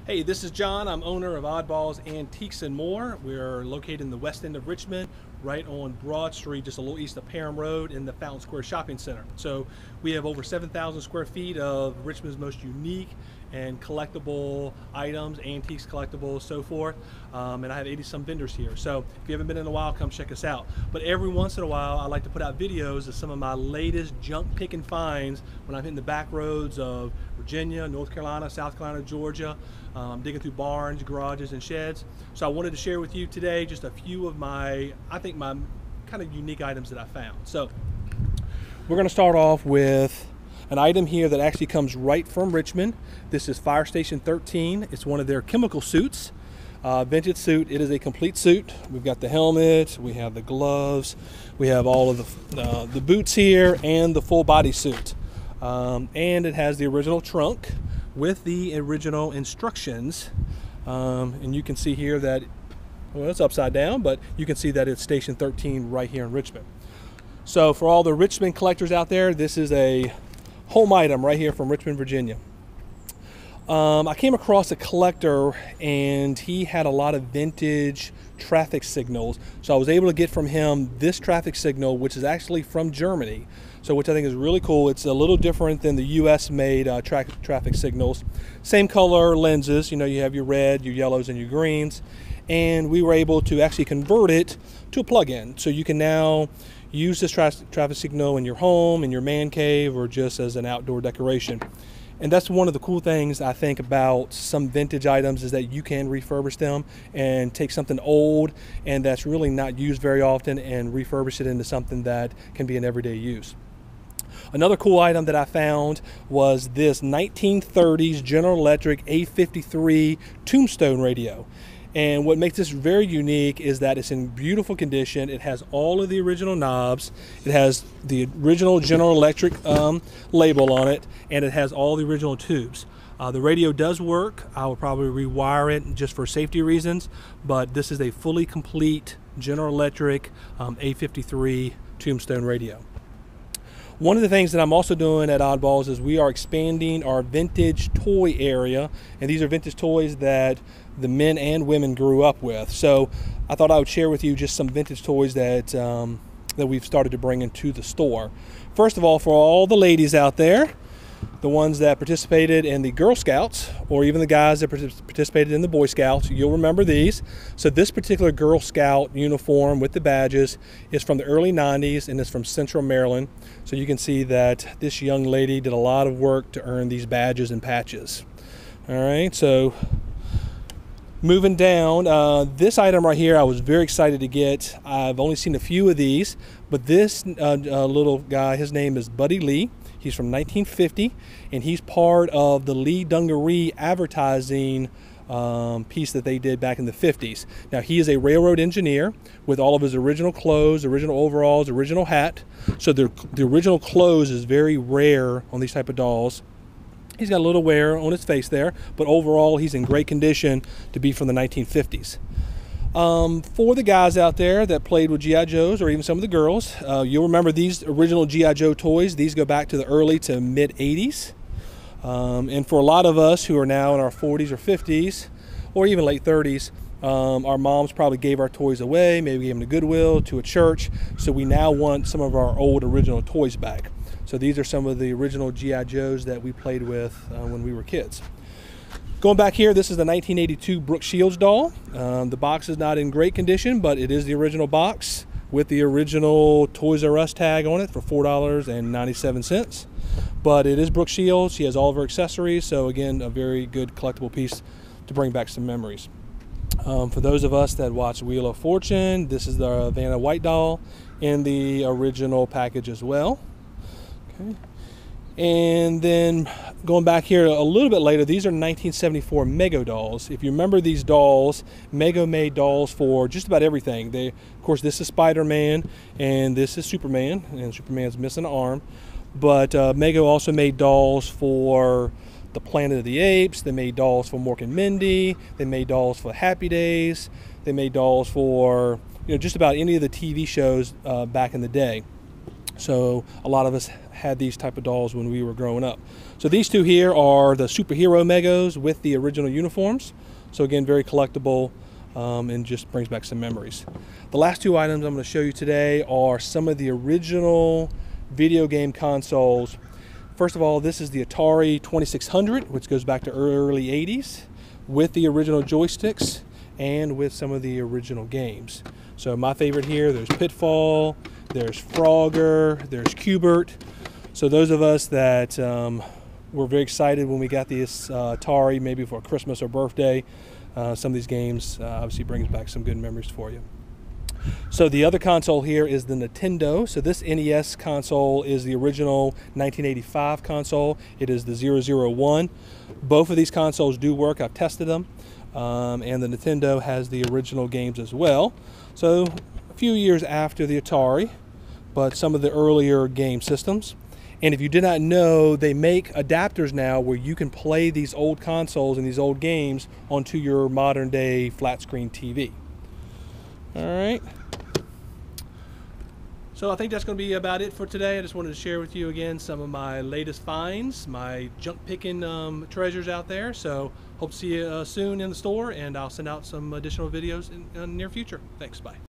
Hey, this is John. I'm owner of Oddballs Antiques and More. We're located in the west end of Richmond, right on Broad Street, just a little east of Parham Road in the Fountain Square Shopping Center. So we have over 7,000 square feet of Richmond's most unique and collectible items, antiques, collectibles, so forth. And I have 80 some vendors here. So if you haven't been in a while, come check us out. But every once in a while, I like to put out videos of some of my latest junk picking finds when I'm hitting the back roads of Virginia, North Carolina, South Carolina, Georgia, digging through barns, garages, and sheds. So I wanted to share with you today just a few of my kind of unique items that I found. So we're going to start off with an item here that actually comes right from Richmond. This is Fire Station 13. It's one of their chemical suits, vintage suit. It is a complete suit. We've got the helmet, we have the gloves, we have all of the boots here, and the full body suit. And it has the original trunk with the original instructions. And you can see here that, well, it's upside down, but you can see that it's Station 13 right here in Richmond. So for all the Richmond collectors out there, this is a home item right here from Richmond, Virginia. I came across a collector and he had a lot of vintage traffic signals. So I was able to get from him this traffic signal, which is actually from Germany. So which I think is really cool. It's a little different than the US made traffic signals. Same color lenses, you know, you have your red, your yellows, and your greens. And we were able to actually convert it to a plug-in. So you can now use this traffic signal in your home, in your man cave, or just as an outdoor decoration. And that's one of the cool things I think about some vintage items, is that you can refurbish them and take something old and that's really not used very often and refurbish it into something that can be in everyday use. Another cool item that I found was this 1930s General Electric A53 tombstone radio. And what makes this very unique is that it's in beautiful condition. It has all of the original knobs. It has the original General Electric label on it, and it has all the original tubes. The radio does work. I will probably rewire it just for safety reasons, but this is a fully complete General Electric A53 tombstone radio. One of the things that I'm also doing at Oddballs is we are expanding our vintage toy area, and these are vintage toys that the men and women grew up with. So I thought I would share with you just some vintage toys that that we've started to bring into the store. First of all, for all the ladies out there, the ones that participated in the Girl Scouts, or even the guys that participated in the Boy Scouts, you'll remember these. So this particular Girl Scout uniform with the badges is from the early 90s, and it's from Central Maryland. So you can see that this young lady did a lot of work to earn these badges and patches. All right, so moving down, this item right here I was very excited to get. I've only seen a few of these, but this little guy, his name is Buddy Lee. He's from 1950, and he's part of the Lee Dungaree advertising piece that they did back in the 50s. Now, he is a railroad engineer with all of his original clothes, original overalls, original hat. So the original clothes is very rare on these type of dolls. He's got a little wear on his face there, but overall he's in great condition to be from the 1950s. For the guys out there that played with G.I. Joes, or even some of the girls, you'll remember these original G.I. Joe toys. These go back to the early to mid 80s. And for a lot of us who are now in our 40s or 50s, or even late 30s, our moms probably gave our toys away, maybe gave them to Goodwill, to a church. So we now want some of our old original toys back. So these are some of the original G.I. Joes that we played with when we were kids. Going back here, this is the 1982 Brooke Shields doll. The box is not in great condition, but it is the original box with the original Toys R Us tag on it for $4.97. But it is Brooke Shields. She has all of her accessories, so again, a very good collectible piece to bring back some memories. For those of us that watch Wheel of Fortune, this is the Vanna White doll in the original package as well. Okay. And then going back here a little bit later, these are 1974 Mego dolls. If you remember these dolls, Mego made dolls for just about everything. Of course, this is Spider-Man and this is Superman, and Superman's missing an arm. But Mego also made dolls for the Planet of the Apes. They made dolls for Mork and Mindy. They made dolls for Happy Days. They made dolls for, you know, just about any of the TV shows back in the day. So a lot of us had these type of dolls when we were growing up. So these two here are the superhero Megos with the original uniforms. So again, very collectible, and just brings back some memories. The last two items I'm going to show you today are some of the original video game consoles. First of all, this is the Atari 2600, which goes back to early 80s, with the original joysticks and with some of the original games. So my favorite here, there's Pitfall, there's Frogger, there's Cubert. So those of us that were very excited when we got this Atari, maybe for Christmas or birthday, some of these games obviously brings back some good memories for you. So the other console here is the Nintendo. So this NES console is the original 1985 console. It is the 001. Both of these consoles do work. I've tested them. And the Nintendo has the original games as well. So a few years after the Atari, but some of the earlier game systems. And if you did not know, they make adapters now where you can play these old consoles and these old games onto your modern day flat screen TV. All right. So I think that's going to be about it for today. I just wanted to share with you again some of my latest finds, my junk picking treasures out there. So hope to see you soon in the store, and I'll send out some additional videos in the near future. Thanks. Bye.